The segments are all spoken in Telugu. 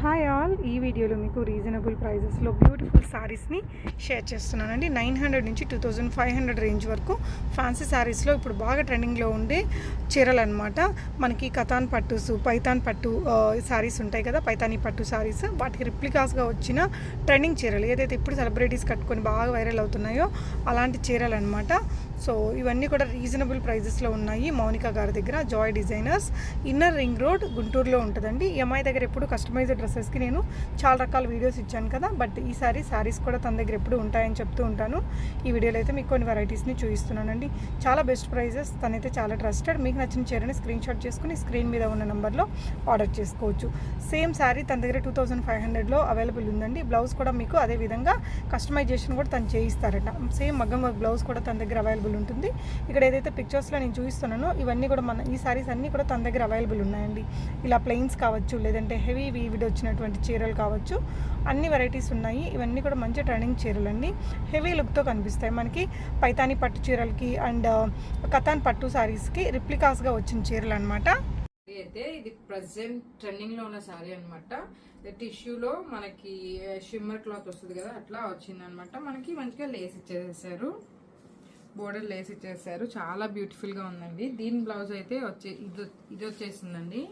హాయ్ ఆల్, ఈ వీడియోలో మీకు రీజనబుల్ ప్రైజెస్లో బ్యూటిఫుల్ శారీస్ని షేర్ చేస్తున్నానండి. 900 నుంచి 2500 రేంజ్ వరకు ఫ్యాన్సీ శారీస్లో ఇప్పుడు బాగా ట్రెండింగ్లో ఉండే చీరలు అనమాట. మనకి కతాన్ పట్టుస్, పైతాన్ పట్టు శారీస్ ఉంటాయి కదా, పైతానీ పట్టు శారీస్, వాటికి రిప్లికాస్గా వచ్చిన ట్రెండింగ్ చీరలు ఏదైతే ఇప్పుడు సెలబ్రిటీస్ కట్టుకొని బాగా వైరల్ అవుతున్నాయో అలాంటి చీరలు అనమాట. సో ఇవన్నీ కూడా రీజనబుల్ ప్రైజెస్లో ఉన్నాయి. మౌనిక గారి దగ్గర Joy designers, inner ring road, గుంటూరులో ఉంటుందండి. ఈ అమ్మాయి దగ్గర ఎప్పుడు కస్టమైజ్డ్ డ్రెస్సెస్కి నేను చాలా రకాల వీడియోస్ ఇచ్చాను కదా, బట్ ఈసారి శారీస్ కూడా తన దగ్గర ఎప్పుడు ఉంటాయని చెప్తూ ఉంటాను. ఈ వీడియోలో అయితే మీకు కొన్ని వెరైటీస్ని చూపిస్తున్నానండి. చాలా బెస్ట్ ప్రైజెస్, తనైతే చాలా ట్రస్టెడ్. మీకు నచ్చిన చీరని స్క్రీన్ షాట్ చేసుకుని స్క్రీన్ మీద ఉన్న నెంబర్లో ఆర్డర్ చేసుకోవచ్చు. సేమ్ శారీ తన దగ్గర 2500లో అవైలబుల్ ఉందండి. బ్లౌజ్ కూడా మీకు అదే విధంగా కస్టమైజేషన్ కూడా తను చేయిస్తారట. సేమ్ మగ్గం వర్క్ బ్లౌజ్ కూడా తన దగ్గర అవైలబుల్ ఉంటుంది. ఇక్కడ ఏదైతే పిక్చర్స్లో నేను చూపిస్తున్నానో ఇవన్నీ కూడా ఈ శారీస్ అన్నీ కూడా తన దగ్గర అవైలబుల్ ఉన్నాయండి. ఇలా ప్లెయిన్స్ కావచ్చు, లేదంటే హెవీ వీవిడ్ వచ్చినటువంటి చీరలు కావచ్చు, అన్ని వెరైటీస్ ఉన్నాయి. ఇవన్నీ కూడా మంచి ట్రెండింగ్ చీరలు అండి. హెవీ లుక్తో కనిపిస్తాయి. మనకి పైతానీ పట్టు చీరలకి అండ్ కతాన్ పట్టు శారీస్కి రిప్లికాస్గా వచ్చిన చీరలు అనమాట. అయితే ఇది ప్రజెంట్ ట్రెండింగ్ లో ఉన్న సారీ అనమాట. టిష్యూలో మనకి షిమ్మర్ క్లాత్ వస్తుంది కదా, అట్లా వచ్చింది అనమాట. మనకి మంచిగా లేస్ ఇచ్చేసారు, బోర్డర్ లేస్ ఇచ్చేసారు. చాలా బ్యూటిఫుల్ గా ఉందండి. దీని బ్లౌజ్ అయితే ఇది వచ్చేసిందండి.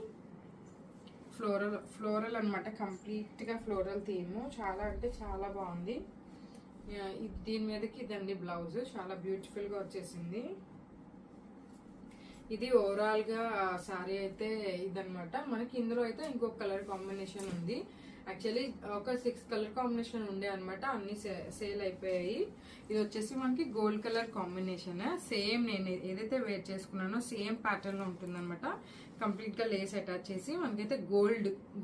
ఫ్లోరల్ అనమాట, కంప్లీట్ గా ఫ్లోరల్ థీమ్. చాలా అంటే చాలా బాగుంది. దీని మీదకి ఇదండి బ్లౌజ్, చాలా బ్యూటిఫుల్ గా వచ్చేసింది. ఇది ఓవరాల్ గా సారీ అయితే ఇదనమాట. మనకి ఇందులో అయితే ఇంకొక కలర్ కాంబినేషన్ ఉంది. యాక్చువల్లీ ఒక 6 కలర్ కాంబినేషన్ ఉండే అనమాట, అన్ని సేల్ అయిపోయాయి. ఇది వచ్చేసి మనకి గోల్డ్ కలర్ కాంబినేషన్. సేమ్ నేను ఏదైతే వేర్ చేసుకున్నానో సేమ్ ప్యాటర్న్ లో ఉంటుంది అనమాట. కంప్లీట్ గా లేస్ అటాచ్ చేసి మనకైతే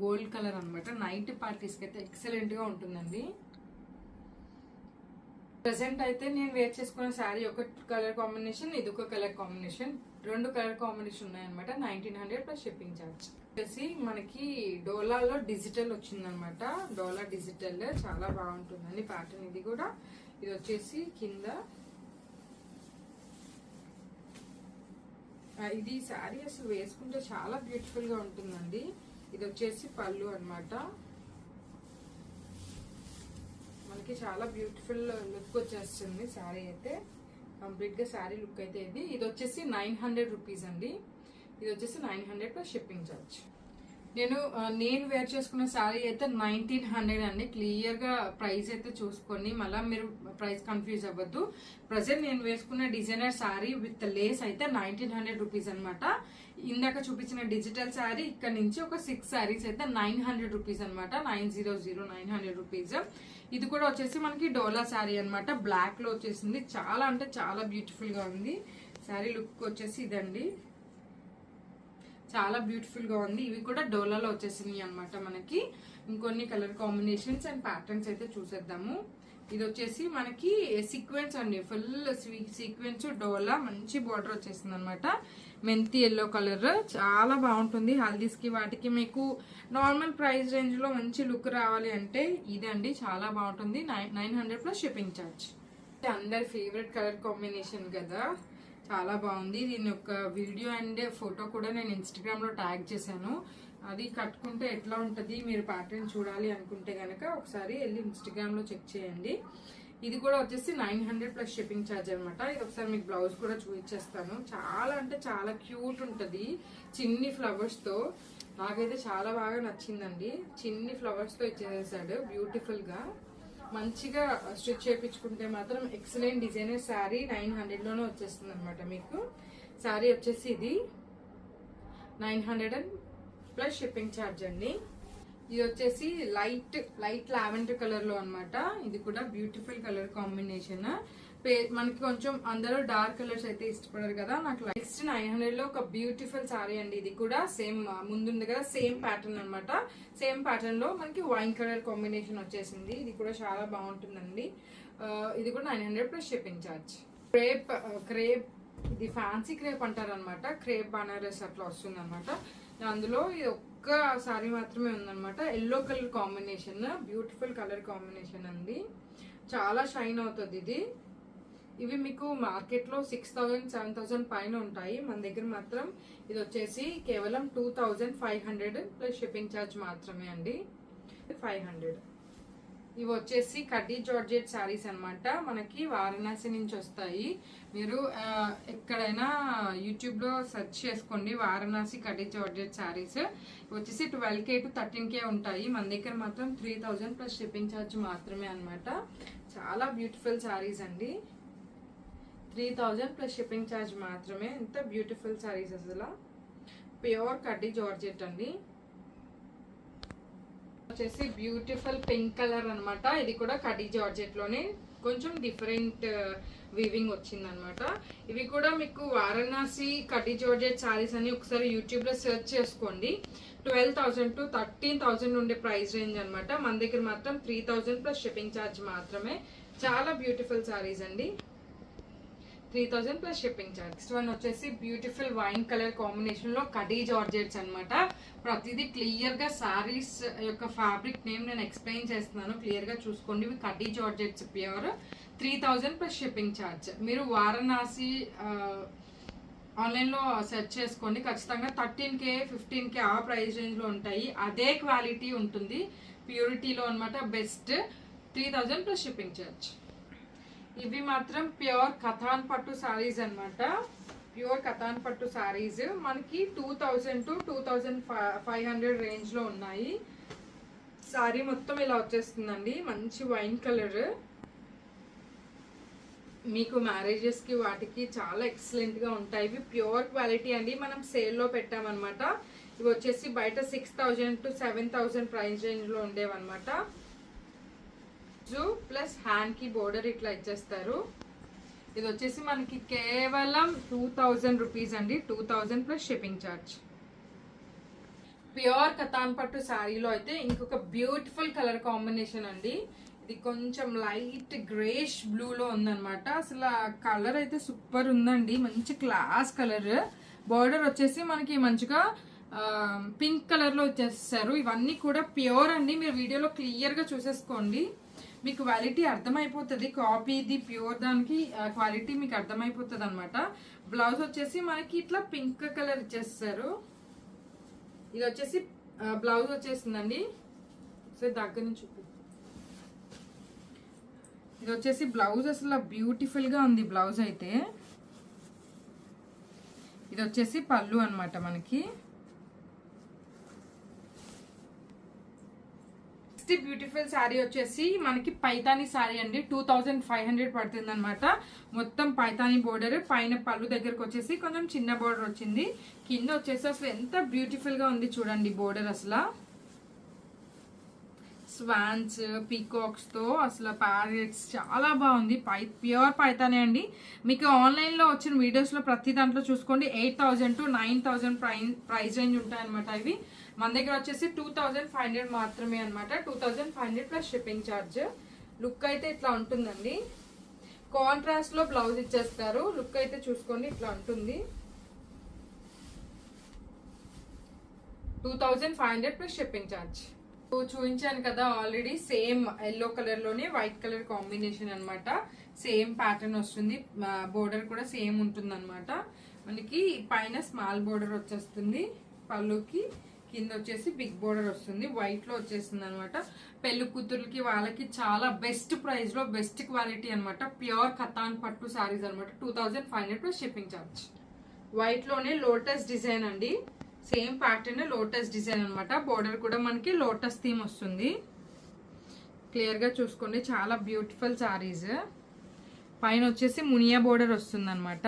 గోల్డ్ కలర్ అనమాట. నైట్ పార్టీస్ కి అయితే ఎక్సలెంట్ గా ఉంటుందండి. ప్రెసెంట్ అయితే నేను వేర్ చేసుకున్న శారీ ఒక కలర్ కాంబినేషన్, ఇది ఒక కలర్ కాంబినేషన్, 2 కలర్ కాంబినేషన్ ఉన్నాయన్నమాట. 1900 ప్లస్ షిప్పింగ్ ఛార్జ్. వచ్చేసి మనకి డోలాలో డిజిటల్ వచ్చిందనమాట. డోలా డిజిటల్ చాలా బాగుంటుందండి ప్యాటర్న్. ఇది కూడా ఇది వచ్చేసి కింద ఇది శారీ అసలు వేసుకుంటే చాలా బ్యూటిఫుల్ గా ఉంటుందండి. ఇది వచ్చేసి పళ్ళు అనమాట. మనకి చాలా బ్యూటిఫుల్ లుక్ వచ్చేస్తుంది శారీ అయితే. కంప్లీట్ గా శారీ లుక్ అయితే ఇది వచ్చేసి 900 రూపీస్ అండి. ఇది వచ్చేసి 900 ప్లస్ షిప్పింగ్ ఛార్జ్. నేను వేర్ చేసుకున్న శారీ అయితే 1900 అండి. క్లియర్ గా ప్రైస్ అయితే చూసుకొని మళ్ళీ మీరు ప్రైస్ కన్ఫ్యూజ్ అవ్వద్దు. ప్రజెంట్ నేను వేసుకున్న డిజైనర్ శారీ విత్ లేస్ అయితే 1900 రూపీస్ అనమాట. ఇందాక చూపించిన డిజిటల్ శారీ ఇక్కడ నుంచి ఒక 6 శారీస్ అయితే 900 రూపీస్ అనమాట. 900 రూపీస్. ఇది కూడా వచ్చేసి మనకి డోలా శారీ అనమాట. బ్లాక్ లో వచ్చేసింది. చాలా అంటే చాలా బ్యూటిఫుల్ గా ఉంది. శారీ లుక్ వచ్చేసి ఇదండి, చాలా బ్యూటిఫుల్ గా ఉంది. ఇవి కూడా డోలాలో వచ్చేసినాయి అనమాట. మనకి ఇంకొన్ని కలర్ కాంబినేషన్స్ అండ్ ప్యాటర్న్స్ అయితే చూసేద్దాము. ఇది వచ్చేసి మనకి సీక్వెన్స్ అండి, ఫుల్ సీక్వెన్స్ డోలా, మంచి బార్డర్ వచ్చేసింది అనమాట. మెంతి ఎల్లో కలర్ చాలా బాగుంటుంది. హల్దీస్ కి వాటికి మీకు నార్మల్ ప్రైస్ రేంజ్ లో మంచి లుక్ రావాలి అంటే ఇదండి, చాలా బాగుంటుంది. 900 ప్లస్ షిప్పింగ్ ఛార్జ్. అందరి ఫేవరెట్ కలర్ కాంబినేషన్ కదా, చాలా బాగుంది. దీని యొక్క వీడియో అండ్ ఫోటో కూడా నేను ఇన్స్టాగ్రామ్ లో ట్యాగ్ చేశాను. అది కట్టుకుంటే ఎట్లా ఉంటది, మీరు ప్యాటర్న్ చూడాలి అనుకుంటే గనక ఒకసారి వెళ్ళి ఇన్స్టాగ్రామ్ లో చెక్ చేయండి. ఇది కూడా వచ్చేసి 900 ప్లస్ షిప్పింగ్ ఛార్జ్ అనమాట. ఇది ఒకసారి మీకు బ్లౌజ్ కూడా చూపించేస్తాను. చాలా అంటే చాలా క్యూట్ ఉంటది, చిన్ని ఫ్లవర్స్ తో. నాకైతే చాలా బాగా నచ్చిందండి. చిన్ని ఫ్లవర్స్ తో ఇచ్చేసాడు బ్యూటిఫుల్ గా. మంచిగా స్టిచ్ చేయించుకుంటే మాత్రం ఎక్సలెంట్ డిజైనర్ శారీ 900 లోనే వచ్చేస్తుంది అనమాట. మీకు శారీ వచ్చేసి ఇది 900 ప్లస్ షిప్పింగ్ ఛార్జ్ అండి. ఇది వచ్చేసి లైట్ లావెండర్ కలర్ లో అనమాట. ఇది కూడా బ్యూటిఫుల్ కలర్ కాంబినేషన్. మనకి కొంచెం అందరూ డార్క్ కలర్స్ అయితే ఇష్టపడరు కదా, నాకు నెక్స్ట్ 900 లో ఒక బ్యూటిఫుల్ సారీ అండి. ఇది కూడా సేమ్ ముందుంది కదా, సేమ్ ప్యాటర్న్ అనమాట. సేమ్ ప్యాటర్న్ లో మనకి వైన్ కలర్ కాంబినేషన్ వచ్చేసింది. ఇది కూడా చాలా బాగుంటుందండి. ఇది కూడా 900 ప్లస్ షిప్పింగ్ ఛార్జ్. క్రేప్ ఇది ఫ్యాన్సీ క్రేప్ అంటారు అనమాట. క్రేప్ బనారస్ అట్లా వస్తుంది అనమాట. అందులో ఇది ఒక్క సారీ మాత్రమే ఉందన్నమాట. Yellow colour combination, beautiful colour combination అండి. చాలా షైన్ అవుతుంది ఇది. ఇవి మీకు మార్కెట్ లో 6000 7000 పైన ఉంటాయి. మన దగ్గర మాత్రం ఇది వచ్చేసి కేవలం 2500 ప్లస్ షిప్పింగ్ ఛార్జ్ మాత్రమే అండి. 500. ఇవి వచ్చేసి కడ్డీ జార్జెట్ శారీస్ అన్నమాట. మనకి వారణాసి నుంచి వస్తాయి. మీరు ఎక్కడైనా యూట్యూబ్లో సెర్చ్ చేసుకోండి వారణాసి కడ్డీ జార్జెట్ శారీస్. ఇవి వచ్చేసి 12K to 13K ఉంటాయి. మన దగ్గర మాత్రం 3000 ప్లస్ షిప్పింగ్ ఛార్జ్ మాత్రమే అన్నమాట. చాలా బ్యూటిఫుల్ శారీస్ అండి. 3000 ప్లస్ షిప్పింగ్ ఛార్జ్ మాత్రమే. ఎంత బ్యూటిఫుల్ శారీస్ అసలు. ప్యూర్ కడ్డీ జార్జెట్ అండి. వచ్చేసి బ్యూటిఫుల్ పింక్ కలర్ అన్నమాట. ఇది కూడా కడ్డీ జార్జెట్ లోనే కొంచెం డిఫరెంట్ వీవింగ్ వచ్చిందనమాట. ఇవి కూడా మీకు వారణాసి కడ్డీ జార్జెట్ శారీస్ అని ఒకసారి యూట్యూబ్ లో సెర్చ్ చేసుకోండి. 12,000 to 13,000 ఉండే ప్రైస్ రేంజ్ అన్నమాట. మన దగ్గర మాత్రం 3000 ప్లస్ షిప్పింగ్ ఛార్జ్ మాత్రమే. చాలా బ్యూటిఫుల్ శారీస్ అండి. 3000 plus shipping charge. Next one వచ్చేసి బ్యూటిఫుల్ వైన్ కలర్ కాంబినేషన్ లో కడ్డీ జార్జెట్స్ అన్నమాట. ప్రతిదీ క్లియర్ గా సారీస్ యొక్క ఫ్యాబ్రిక్ నేమ్ నేను ఎక్స్ప్లెయిన్ చేస్తున్నాను, క్లియర్ గా చూసుకోండి. ఇవి కడ్డీ georgettes pure. 3000 plus shipping charge. మీరు వారణాసి ఆన్లైన్ లో సెర్చ్ చేసుకోండి. ఖచ్చితంగా 13K 15K ఆ ప్రైస్ రేంజ్ లో ఉంటాయి. అదే క్వాలిటీ ఉంటుంది ప్యూరిటీలో అన్నమాట. బెస్ట్. 3000 plus shipping charge. ఇవి మాత్రం ప్యూర్ కథాన్ పట్టు సారీస్ అన్నమాట. ప్యూర్ కథాన్ పట్టు సారీస్ మనకి 2000 to 2500 రేంజ్ లో ఉన్నాయి. సారీ మొత్తం ఇలా వచ్చేస్తుందండి. మంచి వైన్ కలర్. మీకు మ్యారేజెస్ కి వాటికి చాలా ఎక్సలెంట్ గా ఉంటాయి. ఇవి ప్యూర్ క్వాలిటీ అండి. మనం సేల్ లో పెట్టామన్నమాట. ఇవి వచ్చేసి బయట 6000 to 7000 ప్రైస్ రేంజ్ లో ఉండేవన్నమాట. ప్లస్ హ్యాండ్ కి బోర్డర్ ఇట్లా ఇచ్చేస్తారు. ఇది వచ్చేసి మనకి కేవలం 2000 రూపీస్ అండి. 2000 plus shipping charge. Pure katan పట్టు శారీలో అయితే ఇంకొక బ్యూటిఫుల్ కలర్ కాంబినేషన్ అండి. ఇది కొంచెం లైట్ గ్రేష్ బ్లూ లో ఉందన్నమాట. అసలు కలర్ అయితే సూపర్ ఉందండి. మంచి క్లాస్ కలర్. బోర్డర్ వచ్చేసి మనకి మంచిగా పింక్ కలర్ లో వచ్చేస్తారు. ఇవన్నీ కూడా ప్యూర్ అండి. మీరు వీడియోలో క్లియర్ గా చూసేసుకోండి, మీకు క్వాలిటీ అర్థమైపోతుంది. కాపీది ప్యూర్ దానికి క్వాలిటీ మీకు అర్థమైపోతుంది అనమాట. బ్లౌజ్ వచ్చేసి మనకి ఇట్లా పింక్ కలర్ ఇచ్చేస్తారు. ఇది వచ్చేసి బ్లౌజ్ వచ్చేసిందండి. సరే దగ్గర నుంచి చూపి. ఇది వచ్చేసి బ్లౌజ్ అసలు బ్యూటిఫుల్ గా ఉంది బ్లౌజ్ అయితే. ఇది వచ్చేసి పళ్ళు అన్నమాట మనకి. బ్యూటిఫుల్ శారీ వచ్చేసి మనకి పైతానీ శారీ అండి. 2500 పడుతుంది అనమాట. మొత్తం పైతానీ బోర్డర్. పైన పళ్ళు దగ్గరకు వచ్చేసి కొంచెం చిన్న బోర్డర్ వచ్చింది. కింద వచ్చేసి అసలు ఎంత బ్యూటిఫుల్ గా ఉంది చూడండి బోర్డర్. అసలు స్వాన్స్ పీకాక్స్ తో అసలు ప్యారెట్స్ చాలా బాగుంది. ప్యూర్ పైతానే అండి. మీకు ఆన్లైన్ లో వచ్చిన వీడియోస్ లో ప్రతి దాంట్లో చూసుకోండి 8000 to 9000 ప్రైస్ రేంజ్ ఉంటాయి అనమాట. ఇవి మన దగ్గర వచ్చేసి 2500 మాత్రమే అనమాట. 2500 ప్లస్ షిప్పింగ్ ఛార్జ్. లుక్ అయితే ఇట్లా ఉంటుందండి. కాంట్రాస్ట్ లో బ్లౌజ్ ఇచ్చేస్తారు. లుక్ అయితే చూసుకోండి ఇట్లా ఉంటుంది. 2500 ప్లస్ షిప్పింగ్ ఛార్జ్. చూపించాను కదా ఆల్రెడీ. సేమ్ ఎల్లో కలర్ లోనే వైట్ కలర్ కాంబినేషన్ అన్నమాట. సేమ్ ప్యాటర్న్ వస్తుంది. బోర్డర్ కూడా సేమ్ ఉంటుంది అనమాట. మనకి పైన స్మాల్ బోర్డర్ వచ్చేస్తుంది పళ్ళుకి. కింద వచ్చేసి బిగ్ బోర్డర్ వస్తుంది. వైట్ లో వచ్చేస్తుంది అనమాట. పెళ్లి కూతుర్లకి వాళ్ళకి చాలా బెస్ట్ ప్రైస్ లో బెస్ట్ క్వాలిటీ అనమాట. ప్యూర్ కతాన్ పట్టు సారీస్ అనమాట. 2500 ప్లస్ షిప్పింగ్ ఛార్జ్. వైట్ లోనే లోటస్ డిజైన్ అండి. సేమ్ ప్యాటర్న్ లోటస్ డిజైన్ అనమాట. బోర్డర్ కూడా మనకి లోటస్ థీమ్ వస్తుంది. క్లియర్ గా చూసుకోండి. చాలా బ్యూటిఫుల్ సారీస్. పైన వచ్చేసి మునియా బోర్డర్ వస్తుంది అనమాట.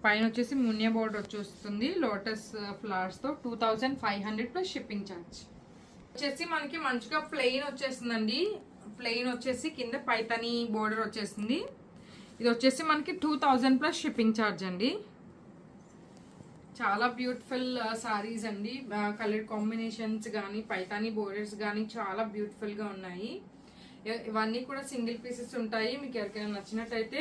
పైన వచ్చేసి మునియా బోర్డర్ వచ్చేస్తుంది లోటస్ ఫ్లవర్స్ తో. 2500 ప్లస్ షిప్పింగ్ ఛార్జ్. వచ్చేసి మనకి మంచిగా ప్లెయిన్ వచ్చేస్తుందండి. ప్లెయిన్ వచ్చేసి కింద పైతానీ బోర్డర్ వచ్చేసింది. ఇది వచ్చేసి మనకి 2000 ప్లస్ షిప్పింగ్ ఛార్జ్ అండి. చాలా బ్యూటిఫుల్ సారీస్ అండి. కలర్ కాంబినేషన్స్ కానీ పైతానీ బోర్డర్స్ కానీ చాలా బ్యూటిఫుల్ గా ఉన్నాయి. ఇవన్నీ కూడా సింగిల్ పీసెస్ ఉంటాయి. మీకు ఎవరికైనా నచ్చినట్టయితే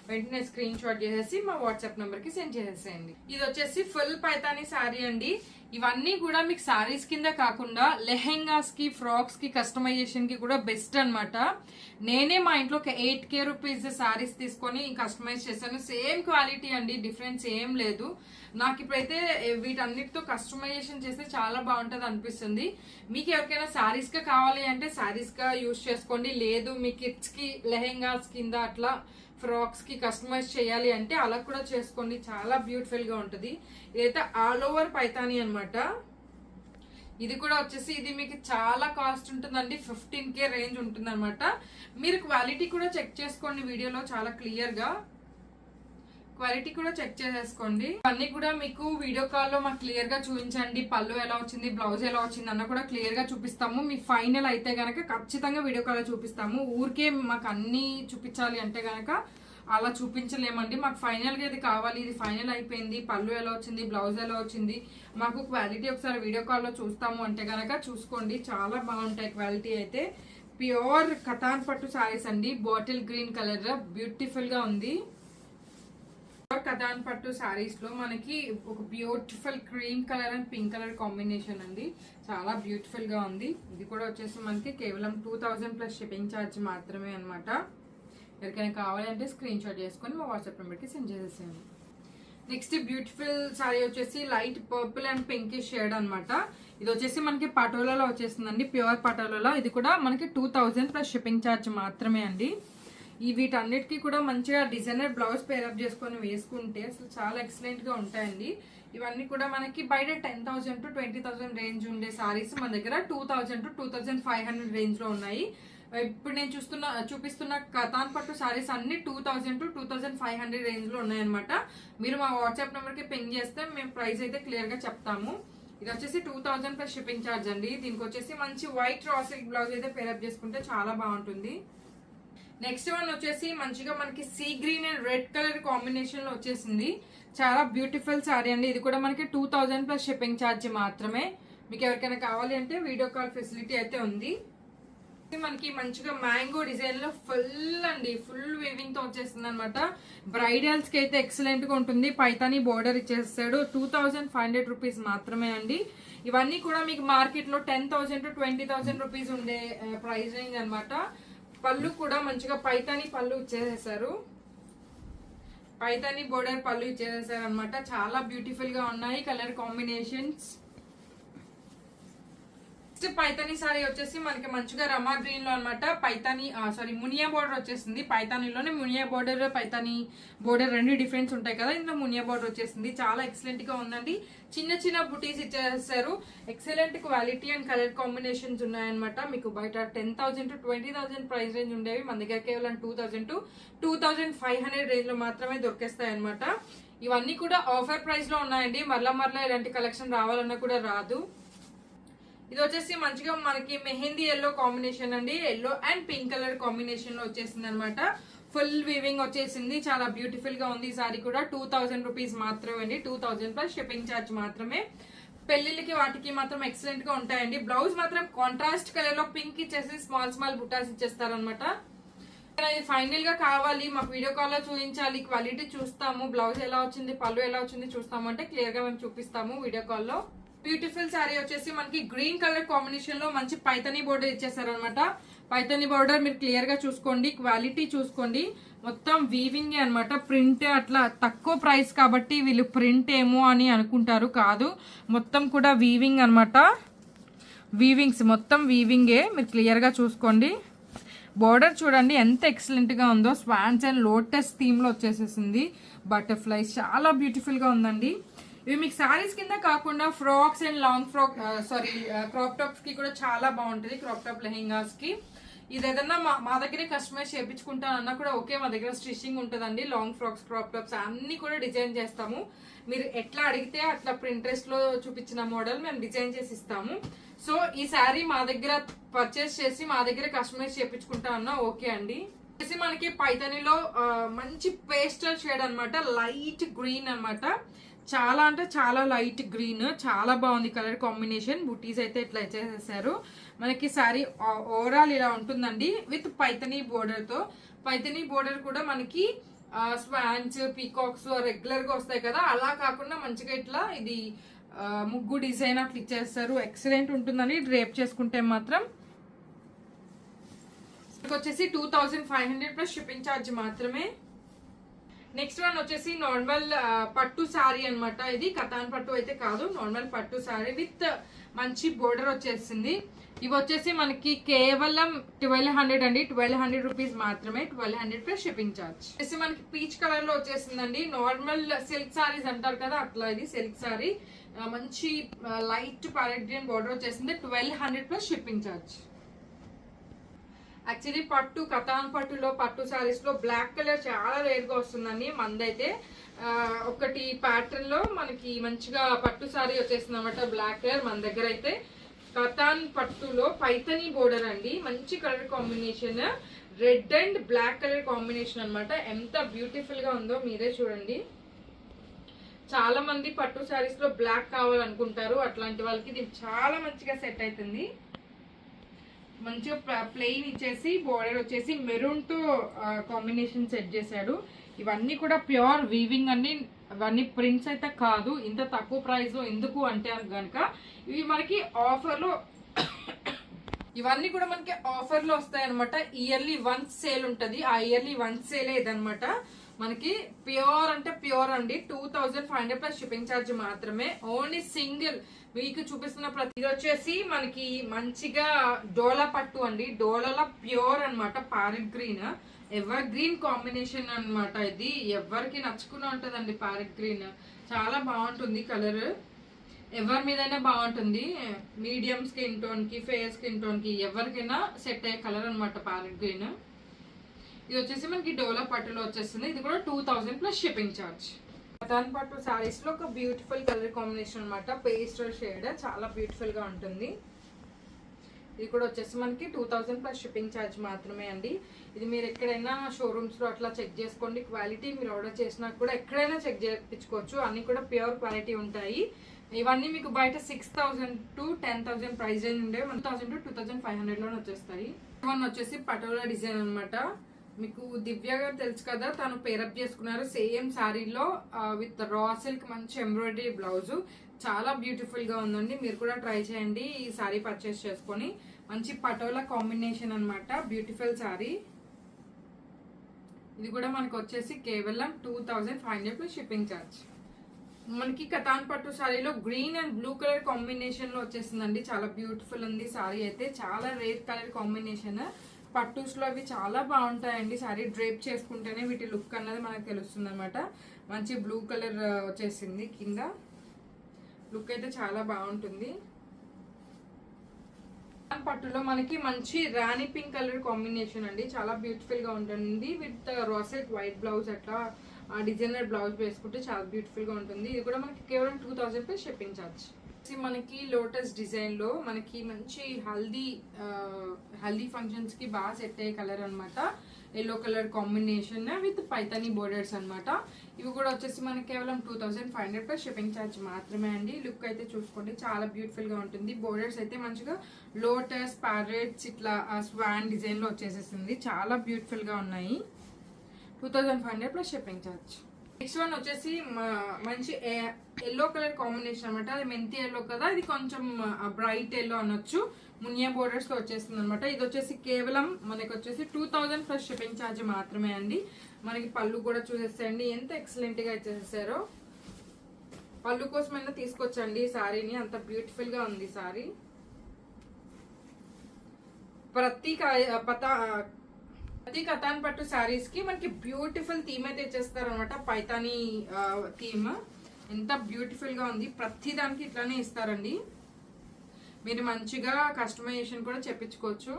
వెంటనే స్క్రీన్ షాట్ చేసేసి మా వాట్సాప్ నెంబర్ కి సెండ్ చేసేసేయండి. ఇది వచ్చేసి ఫుల్ పైతాని శారీ అండి. ఇవన్నీ కూడా మీకు శారీస్ కింద కాకుండా లెహెంగాస్ కి, ఫ్రాక్స్ కి, కస్టమైజేషన్ కి కూడా బెస్ట్ అన్నమాట. నేనే మా ఇంట్లో ఒక 8K రూపీస్ శారీస్ తీసుకొని కస్టమైజ్ చేశాను. సేమ్ క్వాలిటీ అండి, డిఫరెన్స్ ఏం లేదు. నాకు ఇప్పుడైతే వీటన్నిటితో కస్టమైజేషన్ చేస్తే చాలా బాగుంటది అనిపిస్తుంది. మీకు ఎవరికైనా శారీస్ గా కావాలి అంటే శారీస్ గా యూజ్ చేసుకోండి. లేదు మీ కిడ్స్ కి లెహెంగాస్ కింద అట్లా ఫ్రాక్స్ కి కస్టమైజ్ చేయాలి అంటే అలా కూడా చేసుకోండి, చాలా బ్యూటిఫుల్ గా ఉంటది. ఇదైతే ఆల్ ఓవర్ పైతాని అన్నమాట. ఇది కూడా వచ్చేసి ఇది మీకు చాలా కాస్ట్ ఉంటుందండి, 15K రేంజ్ ఉంటుంది అనమాట. మీరు క్వాలిటీ కూడా చెక్ చేసుకోండి, వీడియోలో చాలా క్లియర్ గా క్వాలిటీ కూడా చెక్ చేసేసుకోండి. అన్ని కూడా మీకు వీడియో కాల్ లో మాకు క్లియర్ గా చూపించండి. పళ్ళు ఎలా వచ్చింది, బ్లౌజ్ ఎలా వచ్చింది అన్న కూడా క్లియర్ గా చూపిస్తాము. మీ ఫైనల్ అయితే గనక ఖచ్చితంగా వీడియో కాల్ లో చూపిస్తాము. ఊరికే మాకు అన్ని చూపించాలి అంటే గనక అలా చూపించలేమండి. మాకు ఫైనల్ గా ఇది కావాలి, ఇది ఫైనల్ అయిపోయింది, పళ్ళు ఎలా వచ్చింది, బ్లౌజ్ ఎలా వచ్చింది, మాకు క్వాలిటీ ఒకసారి వీడియో కాల్ లో చూస్తాము అంటే గనక చూసుకోండి. చాలా బాగుంటాయి క్వాలిటీ అయితే. ప్యూర్ కతాన్ పట్టు సారీస్ అండి, బాటిల్ గ్రీన్ కలర్ బ్యూటిఫుల్ గా ఉంది. కథాన్ పట్టు సారీస్ లో మనకి ఒక beautiful cream colour and pink colour combination అండి, చాలా బ్యూటిఫుల్ గా ఉంది. ఇది కూడా వచ్చేసి మనకి కేవలం 2000 ప్లస్ షిప్పింగ్ ఛార్జ్ మాత్రమే అన్నమాట. ఎవరికైనా కావాలంటే స్క్రీన్ షాట్ చేసుకొని మా వాట్సాప్ నెంబర్ కి సెండ్ చేసేసాను. నెక్స్ట్ బ్యూటిఫుల్ సారీ వచ్చేసి light purple and pinkish shade అన్నమాట. ఇది వచ్చేసి మనకి పటోలాలో వచ్చేస్తుందండి, ప్యూర్ పటోలాలో. ఇది కూడా మనకి 2000 ప్లస్ షిప్పింగ్ ఛార్జ్ మాత్రమే అండి. ఈ వీటన్నిటికీ కూడా మంచిగా డిజైనర్ బ్లౌజ్ పేరప్ చేసుకొని వేసుకుంటే అసలు చాలా ఎక్సలెంట్ గా ఉంటాయండి. ఇవన్నీ కూడా మనకి బయట 10,000 to 20,000 రేంజ్ ఉండే సారీస్ మన దగ్గర 2,000 to 2,500 రేంజ్ లో ఉన్నాయి. ఇప్పుడు నేను చూపిస్తున్న కథాన్ పట్టు సారీస్ అన్ని 2,000 to 2,500 రేంజ్ లో ఉన్నాయన్నమాట. మీరు మా వాట్సాప్ నెంబర్ కి పింగ్ చేస్తే మేము ప్రైస్ అయితే క్లియర్ గా చెప్తాము. ఇది వచ్చేసి 2000 ప్లస్ షిప్పింగ్ ఛార్జ్ అండి. దీనికి వచ్చేసి మంచి వైట్ రా సిల్క్ బ్లౌజ్ అయితే పేరప్ చేసుకుంటే చాలా బాగుంటుంది. నెక్స్ట్ వన్ వచ్చేసి మంచిగా మనకి sea green and red colour combination లో వచ్చేసింది, చాలా బ్యూటిఫుల్ సారీ అండి. ఇది కూడా మనకి 2000 ప్లస్ షిప్పింగ్ ఛార్జ్ మాత్రమే. మీకు ఎవరికైనా కావాలి అంటే వీడియో కాల్ ఫెసిలిటీ అయితే ఉంది. మనకి మంచిగా మ్యాంగో డిజైన్ లో ఫుల్ అండి, ఫుల్ వీవింగ్ తో వచ్చేస్తుంది అనమాట. బ్రైడల్స్ కి అయితే ఎక్సలెంట్ గా ఉంటుంది. పైతాని బోర్డర్ ఇచ్చేస్తాడు. 2,500 రూపీస్ మాత్రమే అండి. ఇవన్నీ కూడా మీకు మార్కెట్ లో 10,000 to 20,000 రూపీస్ ఉండే ప్రైస్ రేంజ్ అనమాట. పళ్ళు కూడా మంచిగా పైతాని పళ్ళు ఇచ్చేసేసారు, పైతాని బోర్డర్ పళ్ళు ఇచ్చేసేసారు అనమాట. చాలా బ్యూటిఫుల్ గా ఉన్నాయి colour combinations. Next Paithani sorry వచ్చేసి మనకి మంచిగా రమా గ్రీన్ లో అనమాట. పైతాని మునియా బోర్డర్ వచ్చేసింది. పైతానీలోనే మునియా బోర్డర్, పైతాని బోర్డర్ రెండు డిఫరెన్స్ ఉంటాయి కదా, ఇందులో మునియా బోర్డర్ వచ్చేసింది. చాలా ఎక్సలెంట్ గా ఉందండి. చిన్న చిన్న బుటీస్ ఇచ్చేస్తారు. Excellent quality and colour combinations ఉన్నాయన్నమాట. మీకు బయట 10,000 to 20,000 ప్రైస్ రేంజ్ ఉండేవి మన దగ్గర కేవలం 2,000 to 2,500 రేంజ్ లో మాత్రమే దొరికేస్తాయి అనమాట. ఇవన్నీ కూడా ఆఫర్ ప్రైస్ లో ఉన్నాయండి. మరలా ఇలాంటి కలెక్షన్ రావాలన్నా కూడా రాదు. ఇది వచ్చేసి మంచిగా మనకి మెహందీ ఎల్లో కాంబినేషన్ అండి, yellow and pink colour combination లో వచ్చేసింది అనమాట. ఫుల్ వీవింగ్ వచ్చేసింది, చాలా బ్యూటిఫుల్ గా ఉంది. ఈ సారీ కూడా 2,000 రూపీస్ మాత్రమే అండి, 2,000 ప్లస్ షిప్పింగ్ ఛార్జ్ మాత్రమే. పెళ్లిళ్ళకి వాటికి మాత్రం ఎక్సలెంట్ గా ఉంటాయండి. బ్లౌజ్ మాత్రం కాంట్రాస్ట్ కలర్ లో పింక్ ఇచ్చేసి స్మాల్ బుటాస్ ఇచ్చేస్తారు అనమాట. ఫైనల్ గా కావాలి, మాకు వీడియో కాల్ లో చూపించాలి, క్వాలిటీ చూస్తాము, బ్లౌజ్ ఎలా వచ్చింది, పళ్ళు ఎలా వచ్చింది చూస్తాము అంటే క్లియర్ గా మేము చూపిస్తాము వీడియో కాల్ లో. బ్యూటిఫుల్ సారీ వచ్చేసి మనకి గ్రీన్ కలర్ కాంబినేషన్ లో మంచి పైతాని బోర్డర్ ఇచ్చేసారు అనమాట. పైతాని బోర్డర్ మీరు క్లియర్ గా చూసుకోండి, క్వాలిటీ చూసుకోండి. మొత్తం వీవింగ్ అనమాట. ప్రింట్ అట్లా తక్కువ ప్రైస్ కాబట్టి వీళ్ళు ప్రింట్ ఏమో అని అనుకుంటారు, కాదు, మొత్తం కూడా వీవింగ్ అనమాట. వీవింగ్స్ మొత్తం వీవింగే, మీరు క్లియర్ గా చూసుకోండి. బోర్డర్ చూడండి ఎంత ఎక్సలెంట్ గా ఉందో. స్వాన్స్ అండ్ లోటస్ థీమ్ లో వచ్చేసేసింది. బటర్ఫ్లైస్ చాలా బ్యూటిఫుల్ గా ఉందండి. ఇవి మీకు సారీస్ కింద కాకుండా frocks and long frock crop tops కి కూడా చాలా బాగుంటుంది. క్రాప్ టాప్ లెహెంగాస్ కి ఇది ఏదన్నా మా దగ్గరే కస్టమైజ్ చేయించుకుంటానన్నా కూడా ఓకే, మా దగ్గర స్టిచ్చింగ్ ఉంటుందండి. లాంగ్ ఫ్రాక్స్, క్రాప్ టాప్స్ అన్ని కూడా డిజైన్ చేస్తాము. మీరు ఎట్లా అడిగితే అట్లా ప్రింట్రెస్ట్ లో చూపించిన మోడల్ మేము డిజైన్ చేసి ఇస్తాము. సో ఈ శారీ మా దగ్గర పర్చేస్ చేసి మా దగ్గర కస్టమైజ్ చేయించుకుంటా అన్నా ఓకే అండి. మనకి పైతానిలో మంచి పేస్టల్ షేడ్ అనమాట, లైట్ గ్రీన్ అనమాట. చాలా అంటే చాలా లైట్ గ్రీన్, చాలా బాగుంది కలర్ కాంబినేషన్. బుటీస్ అయితే ఇట్లా ఇచ్చేసేసారు. మనకి సారీ ఓవరాల్ ఇలా ఉంటుందండి విత్ పైతనీ బోర్డర్ తో. పైతనీ బోర్డర్ కూడా మనకి స్వాన్స్, పీకాక్స్ రెగ్యులర్ గా వస్తాయి కదా, అలా కాకుండా మంచిగా ఇట్లా ఇది ముగ్గు డిజైన్ అట్లా ఇచ్చేస్తారు. ఎక్సలెంట్ ఉంటుందని డ్రేప్ చేసుకుంటే మాత్రం. వచ్చేసి 2500 ప్లస్ షిప్పింగ్ ఛార్జ్ మాత్రమే. నెక్స్ట్ వన్ వచ్చేసి నార్మల్ పట్టు శారీ అన్నమాట. ఇది కతాన్ పట్టు అయితే కాదు, నార్మల్ పట్టు శారీ విత్ మంచి బోర్డర్ వచ్చేసింది. ఇవి వచ్చేసి మనకి కేవలం 1200 అండి, 1200 రూపీస్ మాత్రమే. 1200 ప్లస్ షిప్పింగ్ ఛార్జ్. వచ్చేసి మనకి పీచ్ కలర్ లో వచ్చేసిందండి. నార్మల్ సిల్క్ సారీస్ అంటారు కదా, అట్లా ఇది సిల్క్ సారీ. మంచి లైట్ ప్యారెట్ గ్రీన్ బోర్డర్ వచ్చేసింది. 1200 ప్లస్ షిప్పింగ్ ఛార్జ్. యాక్చువల్లీ పట్టు కతాన్ పట్టులో పట్టు సారీస్ లో బ్లాక్ కలర్ చాలా రేర్ గా వస్తుందండి. మందైతే ఒకటి ప్యాటర్న్ లో మనకి మంచిగా పట్టు సారీ వచ్చేస్తుంది అనమాట బ్లాక్ కలర్. మన దగ్గర అయితే కతాన్ పట్టులో పైతనీ బోర్డర్ అండి. మంచి colour combination, red and black colour combination అన్నమాట. ఎంత బ్యూటిఫుల్ గా ఉందో మీరే చూడండి. చాలా మంది పట్టు సారీస్ లో బ్లాక్ కావాలనుకుంటారు, అట్లాంటి వాళ్ళకి ఇది చాలా మంచిగా సెట్ అవుతుంది. మంచిగా ప్లెయిన్ ఇచ్చేసి బోర్డర్ వచ్చేసి మెరూన్ తో కాంబినేషన్ సెట్ చేశాడు. ఇవన్నీ కూడా ప్యూర్ వీవింగ్ అండి, ఇవన్నీ ప్రింట్స్ అయితే కాదు. ఇంత తక్కువ ప్రైస్ ఎందుకు అంటే కనుక ఇవి మనకి ఆఫర్ లో ఇవన్నీ కూడా మనకి ఆఫర్ లో వస్తాయి అనమాట. ఇయర్లీ వన్స్ సేల్ ఉంటది, ఆ ఇయర్లీ వన్స్ సేల్ ఇదనమాట. మనకి ప్యూర్ అంటే ప్యూర్ అండి. 2500 ప్లస్ షిప్పింగ్ ఛార్జ్ మాత్రమే. ఓన్లీ సింగిల్ మీకు చూపిస్తున్న ప్రతి వచ్చేసి మనకి మంచిగా డోలా పట్టు అండి. డోలాలో ప్యూర్ అన్నమాట, parrot green, ever green combination అన్నమాట. ఇది ఎవరికి నచ్చుకుని ఉంటదండి. ప్యారెట్ గ్రీన్ చాలా బాగుంటుంది కలర్, ఎవరి మీదైనా బాగుంటుంది. మీడియం స్కిన్ టోన్ కి, ఫేర్ స్కిన్ టోన్ కి ఎవరికైనా సెట్ అయ్యే కలర్ అన్నమాట ప్యారెట్ గ్రీన్. ఇది వచ్చేసి మనకి డోలా పట్టులో వచ్చేస్తుంది. ఇది కూడా 2000 ప్లస్ షిప్పింగ్ ఛార్జ్. కతాన్ పట్టు సారీస్ లో ఒక బ్యూటిఫుల్ కలర్ కాంబినేషన్ అన్నమాట, పేస్టల్ షేడ్, చాలా బ్యూటిఫుల్ గా ఉంటుంది. ఇది కూడా వచ్చేసి మనకి 2000 ప్లస్ షిప్పింగ్ ఛార్జ్ మాత్రమే అండి. ఇది మీరు ఎక్కడైనా షోరూమ్స్ లో అట్లా చెక్ చేసుకోండి. క్వాలిటీ మీరు ఆర్డర్ చేసినా కూడా ఎక్కడైనా చెక్ చేయించుకోవచ్చు. అన్ని కూడా ప్యూర్ క్వాలిటీ ఉంటాయి. ఇవన్నీ మీకు బయట 6000 to 10,000 ప్రైస్ రేంజ్ ఉండే 1000 to 2500 లోనే వచ్చేస్తాయి. వన్ వచ్చేసి పటోలా డిజైన్ అన్నమాట. మీకు దివ్య గారు తెలుసు కదా, తను పేరప్ చేసుకున్నారు సేమ్ శారీలో విత్ రా సిల్క్ మంచి ఎంబ్రాయిడరీ బ్లౌజ్. చాలా బ్యూటిఫుల్ గా ఉందండి. మీరు కూడా ట్రై చేయండి ఈ శారీ పర్చేస్ చేసుకొని. మంచి పటోలా కాంబినేషన్ అన్నమాట, బ్యూటిఫుల్ శారీ. ఇది కూడా మనకు వచ్చేసి కేవలం 2500 ప్లస్ షిప్పింగ్ ఛార్జ్. మనకి కతాన్ పట్టు శారీలో green and blue colour combination లో వచ్చేసిందండి. చాలా బ్యూటిఫుల్ ఉంది శారీ అయితే. చాలా రేర్ కలర్ కాంబినేషన్. పట్టూస్ లో అవి చాలా బాగుంటాయండి. శారీ డ్రేప్ చేసుకుంటేనే వీటి లుక్ అన్నది మనకు తెలుస్తుంది అనమాట. మంచి బ్లూ కలర్ వచ్చేసింది కింద. లుక్ అయితే చాలా బాగుంటుంది. పట్టులో మనకి మంచి రాణి పింక్ కలర్ కాంబినేషన్ అండి. చాలా బ్యూటిఫుల్ గా ఉంటుంది. విత్ రాసెట్ వైట్ బ్లౌజ్ అట్లా డిజైనర్ బ్లౌజ్ వేసుకుంటే చాలా బ్యూటిఫుల్ గా ఉంటుంది. ఇది కూడా మనకి కేవలం 2000 ప్లస్ షిప్పింగ్ ఛార్జ్. మనకి లోటస్ డిజైన్ లో మనకి మంచి హల్దీ ఫంక్షన్స్ కి బాగా సెట్ అయ్యే కలర్ అన్నమాట. Yellow colour combination with Paithani borders అన్నమాట. ఇవి కూడా వచ్చేసి మనకి కేవలం 2500 ప్లస్ షిప్పింగ్ ఛార్జ్ మాత్రమే అండి. లుక్ అయితే చూసుకోండి, చాలా బ్యూటిఫుల్ గా ఉంటుంది. బోర్డర్స్ అయితే మంచిగా లోటస్, ప్యారెట్స్, ఇట్లా స్వాన్ డిజైన్ లో వచ్చేసేసింది. చాలా బ్యూటిఫుల్ గా ఉన్నాయి. 2500 plus shipping charge. Next one వచ్చేసి మంచి ఎల్లో కలర్ కాంబినేషన్ అనమాట. అది మెంతి ఎల్లో కదా, ఇది కొంచెం బ్రైట్ ఎల్లో అనొచ్చు. మునియా బోర్డర్స్ తో వచ్చేస్తుంది అనమాట. ఇది వచ్చేసి కేవలం మనకి వచ్చేసి 2000 ప్లస్ షిప్పింగ్ ఛార్జ్ మాత్రమే అండి. మనకి పళ్ళు కూడా చూసేసేయండి, ఎంత ఎక్సలెంట్ గా ఇచ్చేసేసారో. పళ్ళు కోసమైనా తీసుకొచ్చండి ఈ సారీని, అంత బ్యూటిఫుల్ గా ఉంది సారీ. ప్రతి కతాన్ పట్టు సారీస్ కి మనకి బ్యూటిఫుల్ థీమ్ అయితే ఇచ్చేస్తారు అనమాట. పైతానీ థీమ్ ఎంత బ్యూటిఫుల్ గా ఉంది. ప్రతి దానికి ఇట్లానే ఇస్తారండి. మీరు మంచిగా కస్టమైజేషన్ కూడా చెప్పించుకోవచ్చు.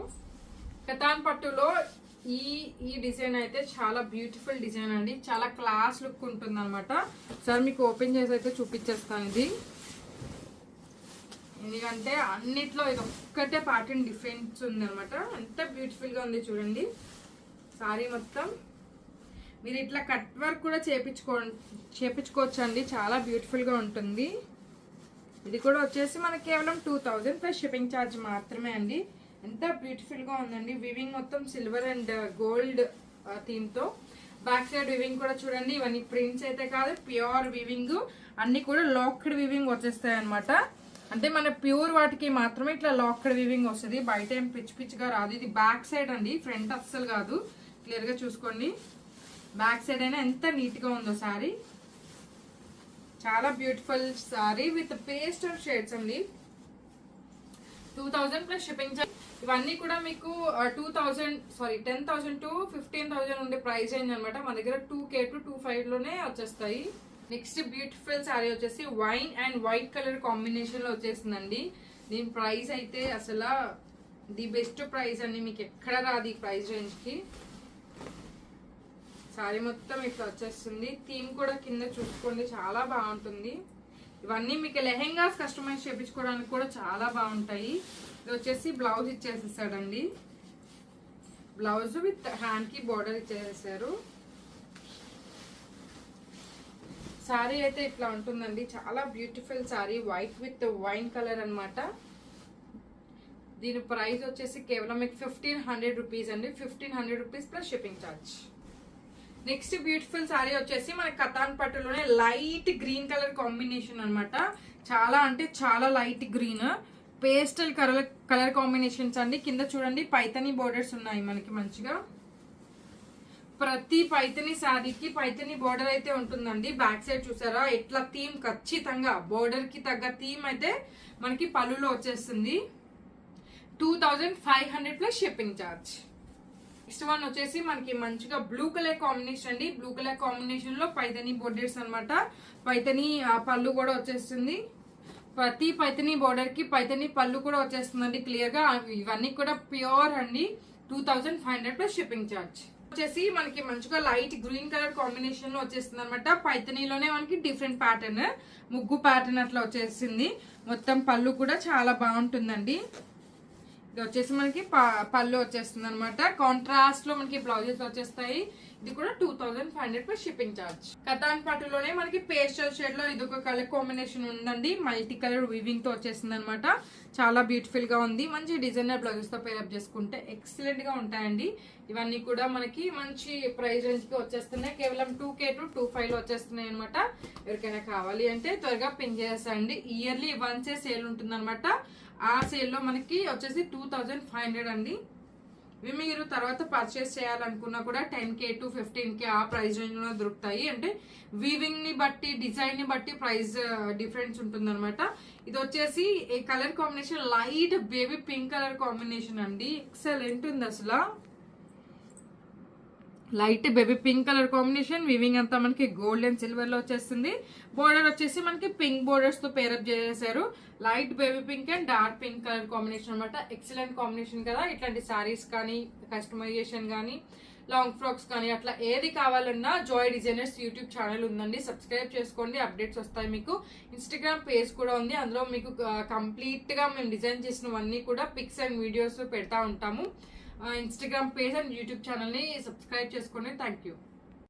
కతాన్ పట్టులో ఈ డిజైన్ అయితే చాలా బ్యూటిఫుల్ డిజైన్ అండి. చాలా క్లాస్ లుక్ ఉంటుంది అనమాట. సార్ మీకు ఓపెన్ చేసి అయితే చూపించేస్తాను ఇది. ఎందుకంటే అన్నిట్లో ఇది ఒక్కటే ప్యాటర్న్ డిఫరెన్స్ ఉంది అనమాట. ఎంత బ్యూటిఫుల్ గా ఉంది చూడండి సారీ మొత్తం. మీరు ఇట్లా కట్ వర్క్ కూడా చేపించుకోవచ్చు అండి, చాలా బ్యూటిఫుల్ గా ఉంటుంది. ఇది కూడా వచ్చేసి మనకి కేవలం 2000 ప్లస్ షిప్పింగ్ ఛార్జ్ మాత్రమే అండి. ఎంత బ్యూటిఫుల్ గా ఉందండి. వివింగ్ మొత్తం సిల్వర్ అండ్ గోల్డ్ థీమ్ తో బ్యాక్ సైడ్ వివింగ్ కూడా చూడండి, ఇవన్నీ ప్రింట్స్ అయితే కాదు, ప్యూర్ వివింగ్, అన్ని కూడా లాక్డ్ వివింగ్ వచ్చేస్తాయి అనమాట. అంటే మన ప్యూర్ వాటికి మాత్రమే ఇట్లా లాక్డ్ వివింగ్ వస్తుంది, బయట ఏం పిచ్చిగా రాదు. ఇది బ్యాక్ సైడ్ అండి, ఫ్రంట్ అస్సలు కాదు. క్లియర్ గా చూసుకోండి, బ్యాక్ సైడ్ అయినా ఎంత నీట్ గా ఉందో సారీ. చాలా beautiful sorry with pastel shades అండి. 2000 ప్లస్ షిప్పింగ్ చార్జ్. ఇవన్నీ కూడా మీకు 10,000 టు 15,000 ఉండే ప్రైస్ రేంజ్ అనమాట. మన దగ్గర 2K to 2.5 లోనే వచ్చేస్తాయి. నెక్స్ట్ బ్యూటిఫుల్ శారీ వచ్చేసి wine and white colour combination లో వచ్చేసిందండి. దీని ప్రైస్ అయితే అసలు ది బెస్ట్ ప్రైస్ అండి, మీకు ఎక్కడ రాదు ఈ ప్రైస్ రేంజ్ కి. శారీ మొత్తం ఇట్లా వచ్చేస్తుంది. థీమ్ కూడా కింద చూసుకోండి, చాలా బాగుంటుంది. ఇవన్నీ మీకు లెహెంగాస్ కస్టమైజ్ చేయించుకోవడానికి కూడా చాలా బాగుంటాయి. ఇది వచ్చేసి బ్లౌజ్ ఇచ్చేసేసాడండి, బ్లౌజ్ విత్ హ్యాండ్ కి బోర్డర్ ఇచ్చేసేసారు. సారీ అయితే ఇట్లా ఉంటుందండి, చాలా beautiful sorry, white with wine colour అన్నమాట. దీని ప్రైస్ వచ్చేసి కేవలం మీకు 1500 రూపీస్ అండి, 1500 rupees plus shipping charge. Next beautiful sari వచ్చేసి మన కతాన్ పట్టులోనే లైట్ గ్రీన్ కలర్ కాంబినేషన్ అన్నమాట. చాలా అంటే చాలా light green, pastel colour combinations అండి. కింద చూడండి పైతని బోర్డర్స్ ఉన్నాయి మనకి మంచిగా. ప్రతి పైతని శారీకి పైతని బోర్డర్ అయితే ఉంటుందండి. బ్యాక్ సైడ్ చూసారా ఎట్లా థీమ్, ఖచ్చితంగా బోర్డర్ కి తగ్గ థీమ్ అయితే మనకి పళ్ళులో వచ్చేస్తుంది. 2500 plus shipping charge. Next one వచ్చేసి మనకి మంచిగా బ్లూ కలర్ కాంబినేషన్ అండి. బ్లూ కలర్ కాంబినేషన్ లో పైతని బోర్డర్స్ అనమాట. పైతని పళ్ళు కూడా వచ్చేస్తుంది. ప్రతి పైతని బోర్డర్ కి పైతని పళ్ళు కూడా వచ్చేస్తుందండి క్లియర్ గా. ఇవన్నీ కూడా ప్యూర్ అండి. 2500 ప్లస్ షిప్పింగ్ ఛార్జ్. వచ్చేసి మనకి మంచిగా లైట్ గ్రీన్ కలర్ కాంబినేషన్ లో వచ్చేస్తుంది అనమాట. పైతనీలోనే మనకి డిఫరెంట్ ప్యాటర్న్, ముగ్గు ప్యాటర్న్ అట్లా వచ్చేసింది. మొత్తం పళ్ళు కూడా చాలా బాగుంటుందండి. ఇది వచ్చేసి మనకి పళ్ళు వచ్చేస్తుంది అనమాట. కాంట్రాస్ట్ లో మనకి బ్లౌజెస్ వచ్చేస్తాయి. ఇది కూడా 2500 ప్లస్ షిప్పింగ్ ఛార్జ్. కతాన్ పట్టులోనే మనకి పేస్టల్ షేడ్ లో ఇది ఒక కలర్ కాంబినేషన్ ఉందండి. మల్టీ కలర్ వీవింగ్ తో వచ్చేస్తుంది అనమాట. చాలా బ్యూటిఫుల్ గా ఉంది. మంచి డిజైనర్ బ్లౌజెస్ తో పేరప్ చేసుకుంటే ఎక్సలెంట్ గా ఉంటాయండి. ఇవన్నీ కూడా మనకి మంచి ప్రైస్ రేంజ్ కి వచ్చేస్తున్నాయి. కేవలం 2K to 2.5 లో వచ్చేస్తున్నాయి అనమాట. ఎవరికైనా కావాలి అంటే త్వరగా పిన్ చేసేయండి. ఇయర్లీ వన్స్ సేల్ ఉంటుంది అనమాట. ఆ సేల్ లో మనకి వచ్చేసి 2500 అండి. ఇవి మీరు తర్వాత పర్చేస్ చేయాలనుకున్నా కూడా 10K to 15K ఆ ప్రైస్ రేంజ్ లో దొరుకుతాయి. అంటే వీవింగ్ ని బట్టి, డిజైన్ ని బట్టి ప్రైస్ డిఫరెన్స్ ఉంటుంది అనమాట. ఇది వచ్చేసి ఈ colour combination light baby pink colour combination అండి. ఎక్సలెంట్ ఉంది అసలు. Light baby pink colour combination, weaving అంతా మనకి గోల్డ్ అండ్ సిల్వర్ లో వచ్చేస్తుంది. బోర్డర్ వచ్చేసి మనకి పింక్ బోర్డర్స్ తో పేరప్ చేసేసారు. Light baby pink and dark pink colour combination అనమాట. ఎక్సలెంట్ కాంబినేషన్ కదా. ఇట్లాంటి సారీస్ కానీ, కస్టమైజేషన్ కానీ, లాంగ్ ఫ్రాక్స్ కానీ అట్లా ఏది కావాలన్నా జాయ్ డిజైనర్స్ యూట్యూబ్ ఛానల్ ఉందండి. సబ్స్క్రైబ్ చేసుకోండి, అప్డేట్స్ వస్తాయి మీకు. ఇన్స్టాగ్రామ్ పేజ్ కూడా ఉంది, అందులో మీకు కంప్లీట్ గా మేము డిజైన్ చేసినవన్నీ కూడా పిక్స్ అండ్ వీడియోస్ పెడతా ఉంటాము. Instagram page and YouTube channel ని సబ్స్క్రైబ్ చేసుకోండి. Thank you.